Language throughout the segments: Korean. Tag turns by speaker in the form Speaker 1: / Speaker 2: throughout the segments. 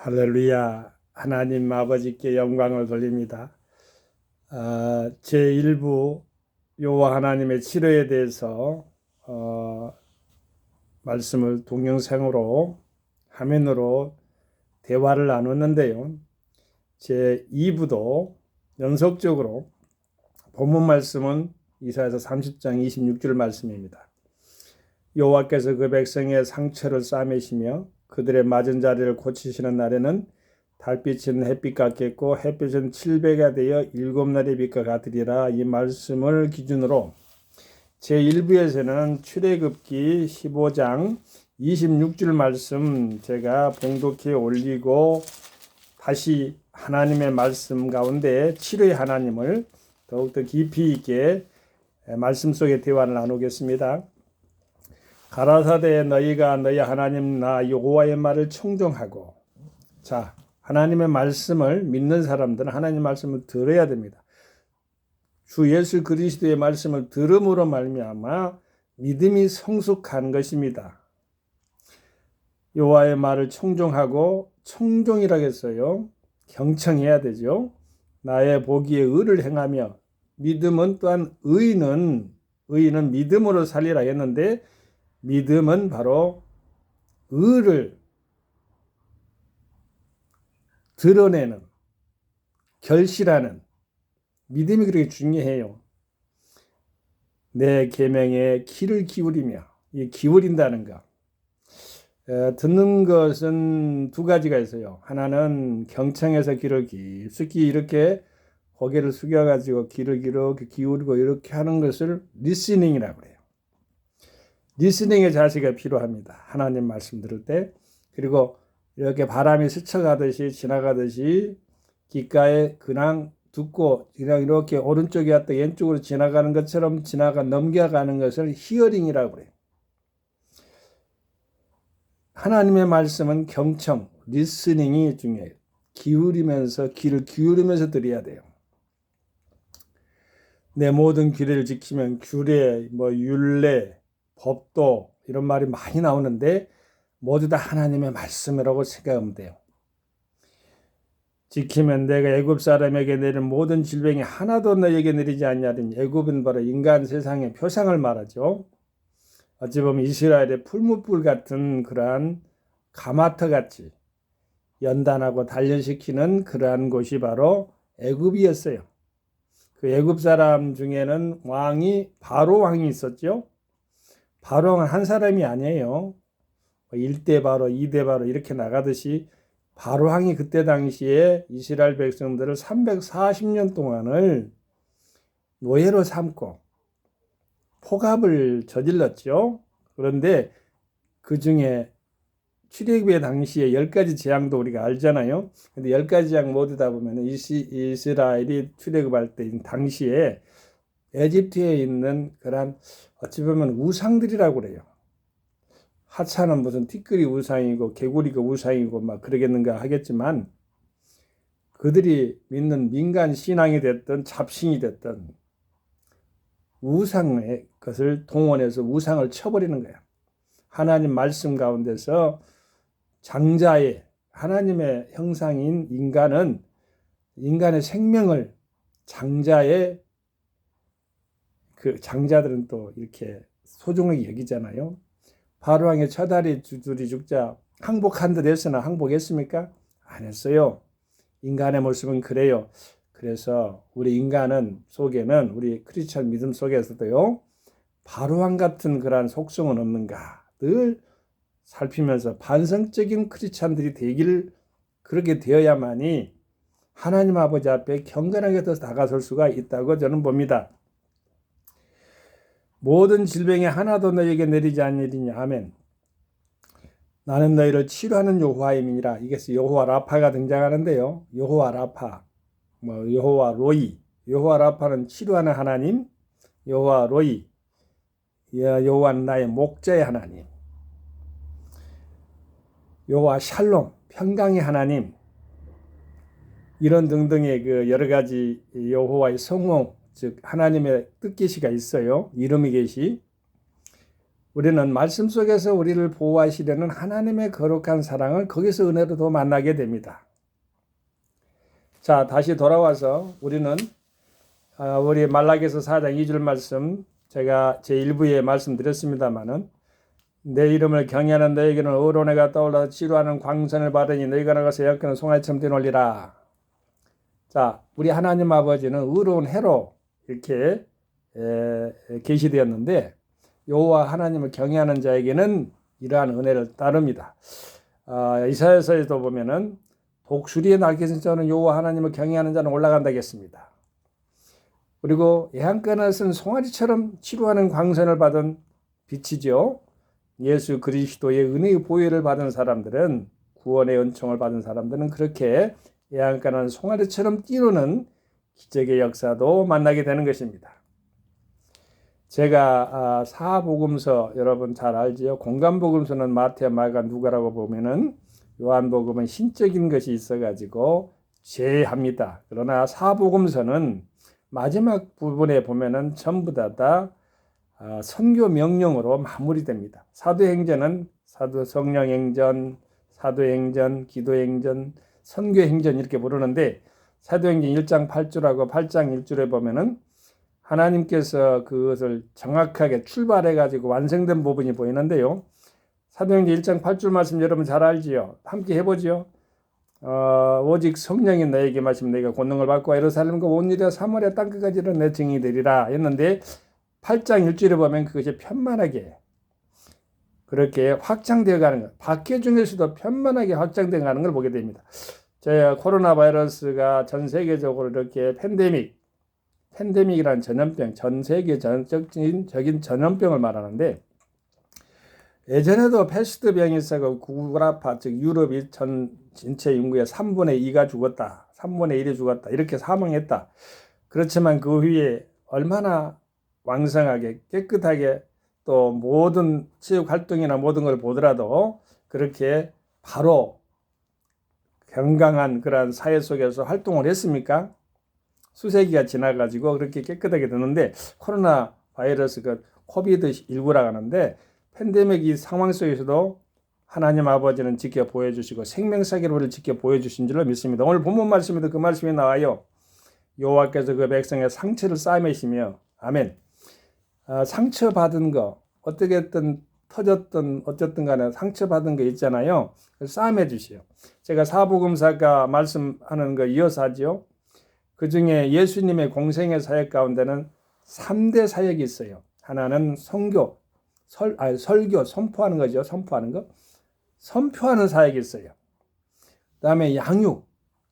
Speaker 1: 할렐루야. 하나님 아버지께 영광을 돌립니다. 제1부 여호와 하나님의 치료에 대해서 말씀을 동영상으로 화면으로 대화를 나눴는데요. 제2부도 연속적으로 본문 말씀은 이사야서 30장 26절 말씀입니다. 여호와께서 그 백성의 상처를 싸매시며 그들의 맞은 자리를 고치시는 날에는 달빛은 햇빛 같겠고 햇빛은 7배가 되어 7날의 빛과 같으리라. 이 말씀을 기준으로 제1부에서는 출애굽기 15장 26절 말씀 제가 봉독해 올리고 다시 하나님의 말씀 가운데 치료의 하나님을 더욱더 깊이 있게 말씀 속에 대화를 나누겠습니다. 가라사대 너희가 너희 하나님 나 여호와의 말을 청종하고. 자, 하나님의 말씀을 믿는 사람들은 하나님의 말씀을 들어야 됩니다. 주 예수 그리스도의 말씀을 들음으로 말미암아 믿음이 성숙한 것입니다. 여호와의 말을 청종하고, 청종이라고 했어요. 경청해야 되죠. 나의 보기에 의를 행하며, 믿음은 또한 의인은 믿음으로 살리라 했는데, 믿음은 바로 의를 드러내는, 결실하는 믿음이 그렇게 중요해요. 내 계명에 귀를 기울이며, 이 기울인다는 것. 듣는 것은 두 가지가 있어요. 하나는 경청해서 귀를 깊숙이 이렇게 고개를 숙여가지고 귀를 이렇게 기울이고 이렇게 하는 것을 리스닝이라고 해요. 리스닝의 자세가 필요합니다. 하나님 말씀 들을 때. 그리고 이렇게 바람이 스쳐가듯이 지나가듯이 귓가에 그냥 듣고 그냥 이렇게 오른쪽에 왔다 왼쪽으로 지나가는 것처럼 넘겨가는 것을 히어링이라고 그래요. 하나님의 말씀은 경청, 리스닝이 중요해요. 귀를 기울이면서 들어야 돼요. 내 모든 규례를 지키면 규례, 율례, 법도 이런 말이 많이 나오는데 모두 다 하나님의 말씀이라고 생각하면 돼요. 지키면 내가 애굽 사람에게 내린 모든 질병이 하나도 너에게 내리지 않냐는. 애굽은 바로 인간 세상의 표상을 말하죠. 어찌 보면 이스라엘의 풀무불 같은 그러한 가마터같이 연단하고 단련시키는 그러한 곳이 바로 애굽이었어요. 그 애굽 사람 중에는 바로 왕이 있었죠. 바로는 한 사람이 아니에요. 1대 바로, 2대 바로 이렇게 나가듯이 바로 왕이 그때 당시에 이스라엘 백성들을 340년 동안을 노예로 삼고 폭압을 저질렀죠. 그런데 그 중에 출애굽의 당시에 10가지 재앙도 우리가 알잖아요. 근데 10가지 재앙 모두 다 보면 이스라엘이 출애굽할 때 당시에 에집트에 있는 그런 어찌 보면 우상들이라고 그래요. 하찮은 무슨 티끌이 우상이고 개구리가 우상이고 막 그러겠는가 하겠지만 그들이 믿는 민간 신앙이 됐든 잡신이 됐든 우상의 것을 동원해서 우상을 쳐버리는 거야. 하나님 말씀 가운데서 장자의 하나님의 형상인 인간의 생명을 그 장자들은 또 이렇게 소중하게 여기잖아요. 바로왕의 처다리 둘이 죽자 항복한 듯 했으나 항복했습니까? 안 했어요. 인간의 모습은 그래요. 그래서 우리 인간은 속에는 우리 크리스천 믿음 속에서도요. 바로왕 같은 그러한 속성은 없는가 늘 살피면서 반성적인 크리스천들이 되기를 그렇게 되어야만이 하나님 아버지 앞에 경건하게 더 다가설 수가 있다고 저는 봅니다. 모든 질병이 하나도 너에게 내리지 않으리냐. 아멘. 나는 너희를 치료하는 여호와임이니라. 이게 여호와 라파가 등장하는데요. 여호와 라파, 여호와 로이. 여호와 라파는 치료하는 하나님. 여호와 로이, 여호와는 나의 목자의 하나님. 여호와 샬롬, 평강의 하나님. 이런 등등의 그 여러 가지 여호와의 성호, 즉 하나님의 뜻계시가 있어요. 이름이 계시. 우리는 말씀 속에서 우리를 보호하시려는 하나님의 거룩한 사랑을 거기서 은혜로도 만나게 됩니다. 자, 다시 돌아와서 우리는 우리 말라기서 4장 2절 말씀, 제가 제1부에 말씀드렸습니다마는, 내 이름을 경외하는 너에게는 의로운 떠올라 치료하는 광선을 받으니 너희가 나가서 약간은 송아지처럼 뛰놀리라. 자, 우리 하나님 아버지는 의로운 해로 이렇게 계시되었는데, 여호와 하나님을 경외하는 자에게는 이러한 은혜를 따릅니다. 이사야서에도 보면은 독수리의 날개진 자는 여호와 하나님을 경외하는 자는 올라간다 했습니다. 그리고 해안가에 쓴 송아지처럼 치루하는 광선을 받은 빛이죠. 예수 그리스도의 은혜의 보혈을 받은 사람들은, 구원의 은총을 받은 사람들은 그렇게 해안가는 송아지처럼 뛰노는 기적의 역사도 만나게 되는 것입니다. 제가 사복음서 여러분 잘 알지요. 공간복음서는 마태, 마가, 누가라고 보면은 요한복음은 신적인 것이 있어가지고 제외합니다. 그러나 사복음서는 마지막 부분에 보면은 전부 다 선교 명령으로 마무리됩니다. 사도행전은 성령행전, 사도행전, 기도행전, 선교행전 이렇게 부르는데, 사도행전 1장 8절하고 8장 1절에 보면은 하나님께서 그것을 정확하게 출발해가지고 완성된 부분이 보이는데요. 사도행전 1장 8절 말씀 여러분 잘 알지요? 함께 해보지요. 오직 성령이 너에게 마시면 너희가 권능을 받고 예루살렘과 온 유대와 사마리아 땅끝까지 이르러 내 증인이 되리라 했는데, 8장 1절에 보면 그것이 편만하게 그렇게 확장되어 가는 것, 박해 중에서도 편만하게 확장되어 가는 걸 보게 됩니다. 제가 코로나 바이러스가 전 세계적으로 이렇게 팬데믹이라는 전염병, 전 세계적인 전염병을 말하는데, 예전에도 패스트병이 있어서 구라파, 즉 유럽이 전체 인구의 3분의 2가 죽었다, 3분의 1이 죽었다, 이렇게 사망했다. 그렇지만 그 후에 얼마나 왕성하게 깨끗하게 또 모든 체육 활동이나 모든 걸 보더라도 그렇게 바로 건강한 그러한 사회 속에서 활동을 했습니까? 수세기가 지나가지고 그렇게 깨끗하게 되는데, 코로나 바이러스가 코비드19라고 하는데, 팬데믹 상황 속에서도 하나님 아버지는 지켜 보여주시고 생명사기를 우리를 지켜 보여주신 줄로 믿습니다. 오늘 본문 말씀에도 그 말씀이 나와요. 여호와께서 그 백성의 상처를 싸매시며, 아멘. 상처받은 거, 어떻게든 터졌든 어쨌든 간에 상처받은 거 있잖아요. 싸매 주시오. 제가 사복음사가 말씀하는 거 이어서 하죠. 그 중에 예수님의 공생의 사역 가운데는 3대 사역이 있어요. 하나는 설교, 선포하는 거죠. 선포하는 사역이 있어요. 그 다음에 양육,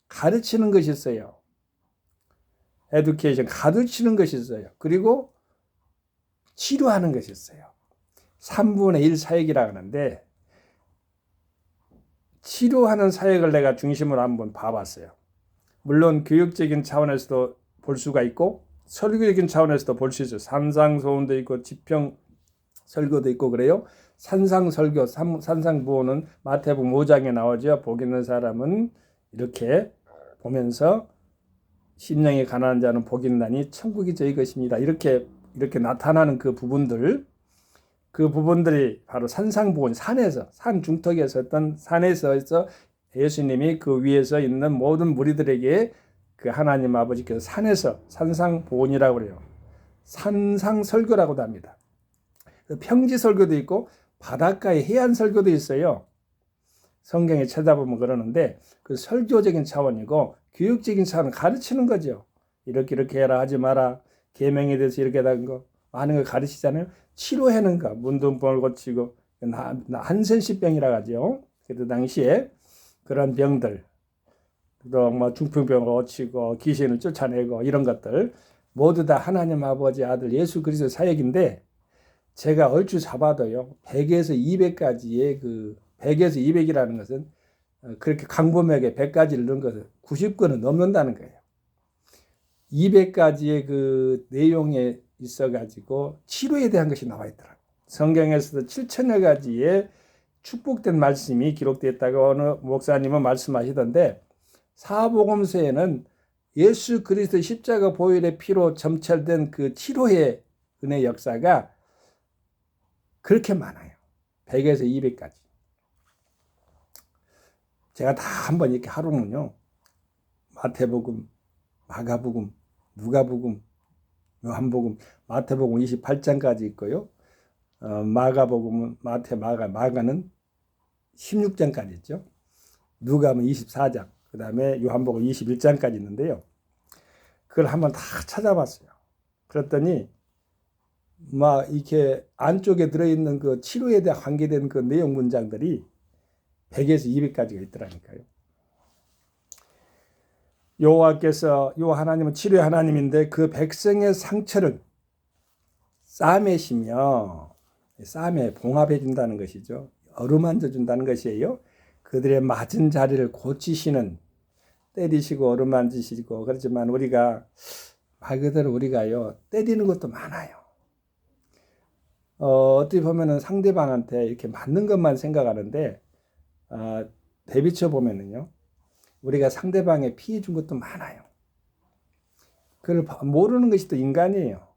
Speaker 1: 가르치는 것이 있어요. 에듀케이션, 가르치는 것이 있어요. 그리고 치료하는 것이 있어요. 3분의 1 사역이라고 하는데, 치료하는 사역을 내가 중심으로 한번 봐봤어요. 물론 교육적인 차원에서도 볼 수가 있고 설교적인 차원에서도 볼 수 있어요. 산상소원도 있고 지평 설교도 있고 그래요. 산상설교, 산상부호는 마태복음 5장에 나오죠. 복 있는 사람은 이렇게 보면서 심령이 가난한 자는 복이 있나니 천국이 저희 것입니다. 이렇게 나타나는 그 부분들이 바로 산상부호, 산 중턱에서 어떤 산에서 예수님이 그 위에서 있는 모든 무리들에게 그 하나님 아버지께서 산에서 산상보온이라고 그래요. 산상설교라고도 합니다. 평지설교도 있고 바닷가의 해안설교도 있어요. 성경에 찾아보면 그러는데, 그 설교적인 차원이고 교육적인 차원은 가르치는 거죠. 이렇게 해라, 하지 마라, 계명에 대해서 이렇게 하는 거 많은 걸 가르치잖아요. 치료하는 거, 문둥병을 고치고 한센시병이라고 하죠. 그때 당시에 그런 병들, 또 뭐 중풍병을 고치고 귀신을 쫓아내고 이런 것들 모두 다 하나님 아버지 아들 예수 그리스도 사역인데, 제가 얼추 잡아도요 100에서 200까지의 100에서 200이라는 것은 그렇게 강범하게 100까지를 넣은 것은 90건은 넘는다는 거예요. 200가지의 그 내용에 있어가지고 치료에 대한 것이 나와 있더라고요. 성경에서도 7천여 가지의 축복된 말씀이 기록되었다고 어느 목사님은 말씀하시던데, 사복음서에는 예수 그리스도 십자가 보혈의 피로 점철된 그 치료의 은혜 역사가 그렇게 많아요. 100에서 200까지. 제가 다 한번 이렇게 하루면요. 마태복음, 마가복음, 누가복음, 요한복음, 마태복음 28장까지 있고요. 마가복음은 마가는 16장까지 있죠. 누가는 24장, 그 다음에 요한복음 21장까지 있는데요. 그걸 한번 다 찾아봤어요. 그랬더니 막 이렇게 안쪽에 들어있는 그 치료에 대해 관계된 그 내용 문장들이 100에서 200까지가 있더라니까요. 여호와께서 요 하나님은 치료의 하나님인데 그 백성의 상처를 싸매시며 싸매 봉합해 준다는 것이죠. 어루만져 준다는 것이에요. 그들의 맞은 자리를 고치시는 때리시고 어루만지시고 그렇지만 우리가 말 그대로 우리가요 때리는 것도 많아요. 어떻게 보면은 상대방한테 이렇게 맞는 것만 생각하는데 대비쳐 보면은요 우리가 상대방에 피해 준 것도 많아요. 그걸 모르는 것이 또 인간이에요.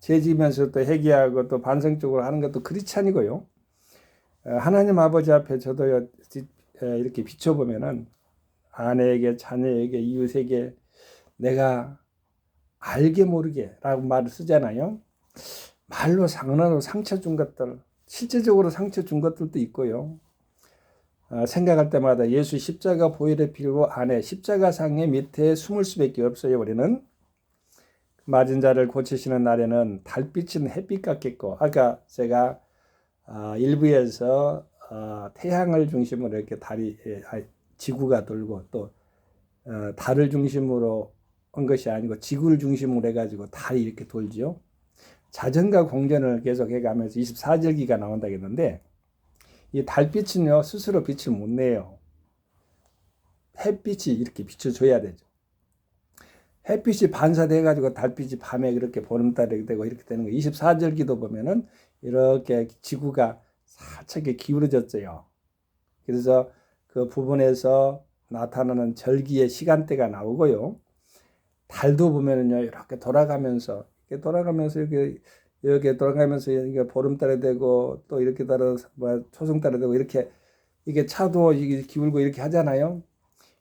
Speaker 1: 죄지면서 또 회개하고 또 반성적으로 하는 것도 그렇지 아니고요. 하나님 아버지 앞에 저도 이렇게 비춰보면은 아내에게 자녀에게 이웃에게 내가 알게 모르게 라고 말을 쓰잖아요. 말로 상으로 상처 준 것들 실제적으로 상처 준 것들도 있고요. 생각할 때마다 예수 십자가 보혈의 피로 안에 십자가상의 밑에 숨을 수밖에 없어요. 우리는 맞은 자를 고치시는 날에는 달빛은 햇빛 같겠고 아까 제가 일부에서 태양을 중심으로 이렇게 지구가 돌고 또 달을 중심으로 한 것이 아니고 지구를 중심으로 해가지고 달이 이렇게 돌죠. 자전과 공전을 계속 해가면서 24절기가 나온다고 했는데 이 달빛은요 스스로 빛을 못 내요. 햇빛이 이렇게 비춰줘야 되죠. 햇빛이 반사돼가지고 달빛이 밤에 그렇게 보름달이 되고 이렇게 되는 거예요. 24절기도 보면은 이렇게 지구가 살짝 기울어졌어요. 그래서 그 부분에서 나타나는 절기의 시간대가 나오고요. 달도 보면은요 이렇게 돌아가면서 이렇게 돌아가면서 이게 보름달이 되고 또 이렇게 따라 초승달이 되고 이렇게 이게 차도 이게 기울고 이렇게 하잖아요.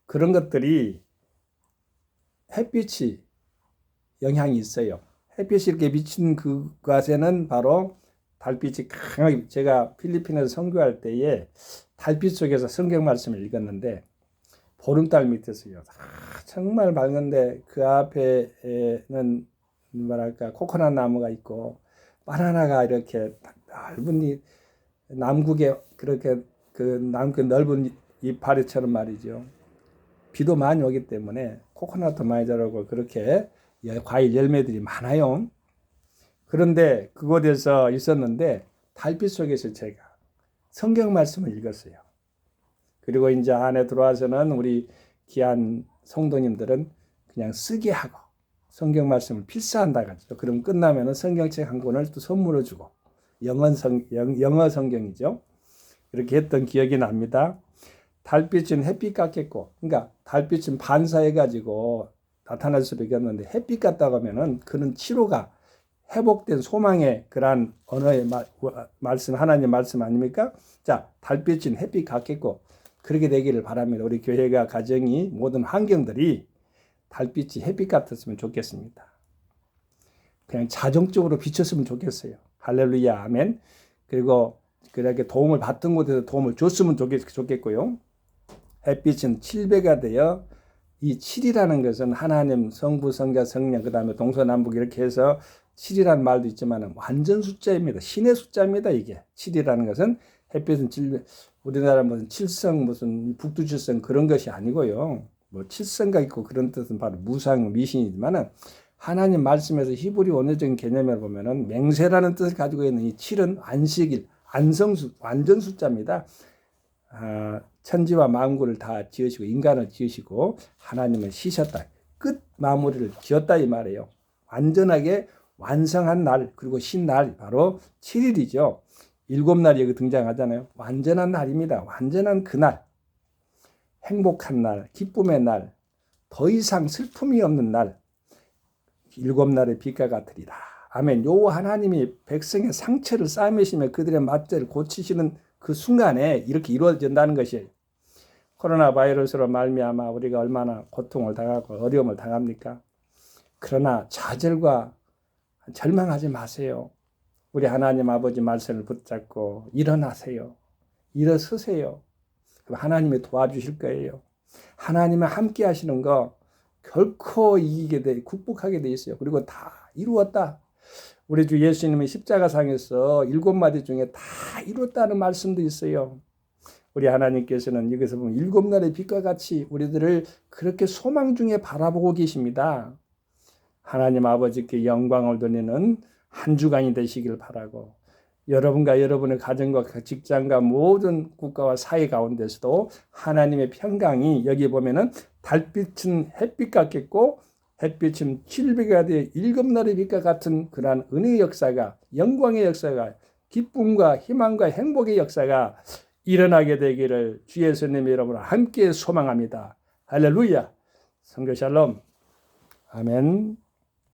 Speaker 1: 그런 것들이 햇빛이 영향이 있어요. 햇빛이 이렇게 비친 그것에는 바로 달빛이 강하게 제가 필리핀에서 선교할 때에 달빛 속에서 성경 말씀을 읽었는데 보름달 밑에서요. 정말 맑은데 그 앞에는 뭐랄까 코코넛 나무가 있고 바나나가 이렇게 넓은 남국에 그렇게 그 넓은 이파리처럼 말이죠. 비도 많이 오기 때문에 코코넛도 많이 자라고 그렇게 과일 열매들이 많아요. 그런데 그곳에서 있었는데 달빛 속에서 제가 성경 말씀을 읽었어요. 그리고 이제 안에 들어와서는 우리 귀한 성도님들은 그냥 쓰게 하고 성경 말씀을 필사한다 가지고 그럼 끝나면은 성경책 한 권을 또 선물로 주고 영어 성경이죠. 그렇게 했던 기억이 납니다. 달빛은 햇빛 같겠고, 그러니까 달빛은 반사해가지고 나타날 수밖에 없는데 햇빛 같다고 하면은 그런 치료가 회복된 소망의 그러한 언어의 말씀, 하나님 말씀 아닙니까? 자, 달빛은 햇빛 같겠고, 그렇게 되기를 바랍니다. 우리 교회가 가정이 모든 환경들이 달빛이 햇빛 같았으면 좋겠습니다. 그냥 자정적으로 비쳤으면 좋겠어요. 할렐루야, 아멘. 그리고 그렇게 도움을 받던 곳에서 도움을 줬으면 좋겠고요. 햇빛은 7배가 되어 이 7이라는 것은 하나님, 성부, 성자, 성령, 그 다음에 동서남북 이렇게 해서 7이라는 말도 있지만 완전 숫자입니다. 신의 숫자입니다. 이게 7이라는 것은 햇빛은 7배, 우리나라 무슨 칠성 무슨 북두칠성 그런 것이 아니고요. 뭐 칠성가 있고 그런 뜻은 바로 무상 미신이지만은 하나님 말씀에서 히브리 원어적인 개념을 보면은 맹세라는 뜻을 가지고 있는 이 7은 안식일, 안성수, 완전 숫자입니다. 천지와 만물을 다 지으시고 인간을 지으시고 하나님을 쉬셨다. 끝 마무리를 지었다 이 말이에요. 완전하게 완성한 날 그리고 쉰 날 바로 7일이죠. 7날이 여기 등장하잖아요. 완전한 날입니다. 완전한 그날. 행복한 날, 기쁨의 날, 더 이상 슬픔이 없는 날. 7날의 빛과 같으리라. 아멘. 요 하나님이 백성의 상처를 싸매시며 그들의 맞대를 고치시는 그 순간에 이렇게 이루어진다는 것이에요. 코로나 바이러스로 말미암아 우리가 얼마나 고통을 당하고 어려움을 당합니까? 그러나 좌절과 절망하지 마세요. 우리 하나님 아버지 말씀을 붙잡고 일어나세요. 일어서세요. 그럼 하나님이 도와주실 거예요. 하나님과 함께 하시는 거 결코 극복하게 돼 있어요. 그리고 다 이루었다. 우리 주 예수님의 십자가상에서 7마디 중에 다 이뤘다는 말씀도 있어요. 우리 하나님께서는 여기서 보면 7날의 빛과 같이 우리들을 그렇게 소망 중에 바라보고 계십니다. 하나님 아버지께 영광을 돌리는 한 주간이 되시길 바라고, 여러분과 여러분의 가정과 직장과 모든 국가와 사회 가운데서도 하나님의 평강이, 여기 보면은 달빛은 햇빛 같겠고 햇빛은 칠비가 되어 7날의 빛과 같은 그러한 은혜의 역사가, 영광의 역사가, 기쁨과 희망과 행복의 역사가 일어나게 되기를 주 예수님 여러분과 함께 소망합니다. 할렐루야. 성도 샬롬. 아멘.